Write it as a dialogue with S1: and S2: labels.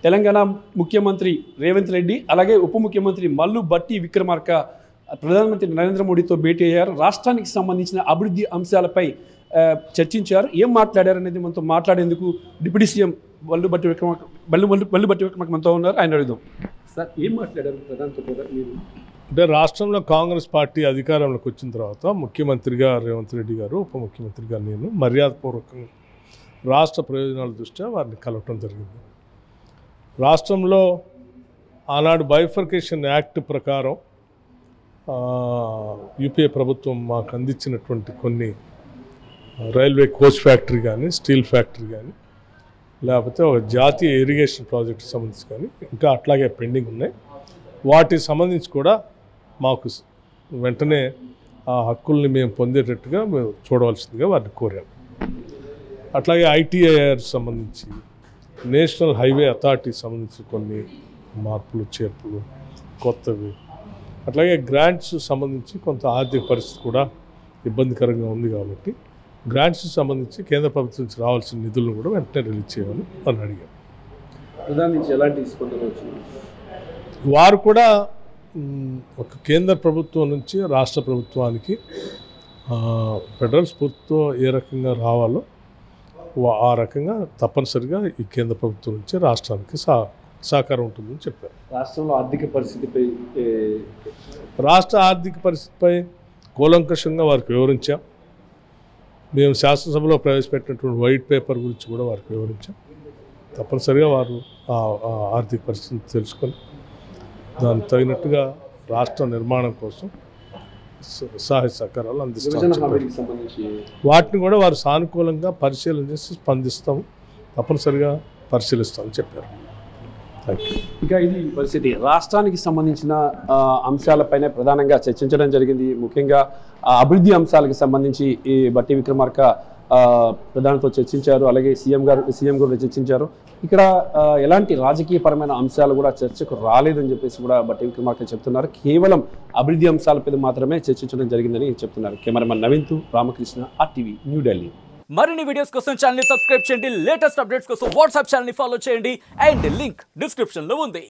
S1: తెలంగాణ ముఖ్యమంత్రి రేవంత్ రెడ్డి అలాగే ఉప ముఖ్యమంత్రి మల్లు భట్టి విక్రమార్క ప్రధానమంత్రి నరేంద్ర మోడీతో భేటీ అయ్యారు. రాష్ట్రానికి సంబంధించిన అభివృద్ధి అంశాలపై చర్చించారు. ఏం మాట్లాడారు అనేది మనతో మాట్లాడేందుకు డిప్యూటీ సీఎం మల్లు భట్టి విక్రమార్క మనతో ఉన్నారు. ఆయన అడుగుదాం. సార్, ఏం మాట్లాడారు ప్రధానితో మీరు?
S2: అంటే రాష్ట్రంలో కాంగ్రెస్ పార్టీ అధికారంలోకి వచ్చిన తర్వాత ముఖ్యమంత్రిగా రేవంత్ రెడ్డి గారు, ఉప ముఖ్యమంత్రిగా నేను మర్యాదపూర్వకంగా రాష్ట్ర ప్రయోజనాల దృష్ట్యా వారిని కలవటం జరిగింది. రాష్ట్రంలో ఆనాడు బైఫర్కేషన్ యాక్ట్ ప్రకారం యూపీఏ ప్రభుత్వం మాకు అందించినటువంటి కొన్ని రైల్వే కోచ్ ఫ్యాక్టరీ కానీ, స్టీల్ ఫ్యాక్టరీ కానీ, లేకపోతే ఒక జాతీయ ఇరిగేషన్ ప్రాజెక్టు సంబంధించి కానీ ఇంకా అట్లాగే పెండింగ్ ఉన్నాయి. వాటికి సంబంధించి కూడా మాకు వెంటనే ఆ హక్కుల్ని మేము పొందేటట్టుగా మేము చూడవలసిందిగా వారిని కోరాము. అట్లాగే ఐటీఐఆర్ సంబంధించి, నేషనల్ హైవే అథారిటీకి సంబంధించి కొన్ని మార్పులు చేర్పులు కొత్తవి, అట్లాగే గ్రాంట్స్ సంబంధించి కొంత ఆర్థిక పరిస్థితి కూడా ఇబ్బందికరంగా ఉంది కాబట్టి గ్రాంట్స్ సంబంధించి కేంద్ర ప్రభుత్వం నుంచి రావాల్సిన నిధులను కూడా వెంటనే రిలీజ్ చేయమని వాళ్ళు అడిగారు.
S1: ప్రధాని నుంచి ఎలాంటి స్పందన వచ్చింది?
S2: వారు కూడా ఒక కేంద్ర ప్రభుత్వం నుంచి రాష్ట్ర ప్రభుత్వానికి ఫెడరల్ స్ఫూర్తితో ఏ రకంగా రావాలో ఆ రకంగా తప్పనిసరిగా ఈ కేంద్ర ప్రభుత్వం నుంచి రాష్ట్రానికి సహకారం ఉంటుందని చెప్పారు.
S1: రాష్ట్రంలో ఆర్థిక పరిస్థితిపై
S2: రాష్ట్ర ఆర్థిక పరిస్థితిపై కూలంకషంగా వారికి వివరించాం. మేము శాసనసభలో ప్రవేశపెట్టినటువంటి వైట్ పేపర్ గురించి కూడా వారికి వివరించాం. తప్పనిసరిగా వారు ఆ ఆర్థిక పరిస్థితిని తెలుసుకొని దానికి తగినట్టుగా రాష్ట్ర నిర్మాణం కోసం సహాయ సహకారాలు అందిస్తారు. వాటిని కూడా వారు సానుకూలంగా పరిశీలన చేసి స్పందిస్తాము, తప్పనిసరిగా పరిశీలిస్తామని చెప్పారు.
S1: ఇక ఇది పరిస్థితి. రాష్ట్రానికి సంబంధించిన అంశాలపైనే ప్రధానంగా చర్చించడం జరిగింది. ముఖ్యంగా అభివృద్ధి అంశాలకు సంబంధించి ఈ భట్టి విక్రమార్క ప్రధానితో చర్చించారు. అలాగే సీఎం కూడా చర్చించారు. ఇక్కడ ఎలాంటి రాజకీయపరమైన అంశాలు కూడా చర్చకు రాలేదని చెప్పేసి కూడా భట్టి విక్రమార్క చెప్తున్నారు. కేవలం అభివృద్ధి అంశాలపై మాత్రమే చర్చించడం జరిగిందని చెప్తున్నారు. కెమెరామెన్ నవీన్తో రామకృష్ణ, RTV, న్యూఢిల్లీ.
S3: మరిన్ని వీడియోస్ కోసం ఛానల్ ని సబ్స్క్రైబ్ చేయండి. లేటెస్ట్ అప్డేట్స్ కోసం వాట్సాప్ ఛానల్ ని ఫాలో చేయండి. అండ్ లింక్ డిస్క్రిప్షన్ లో ఉంది.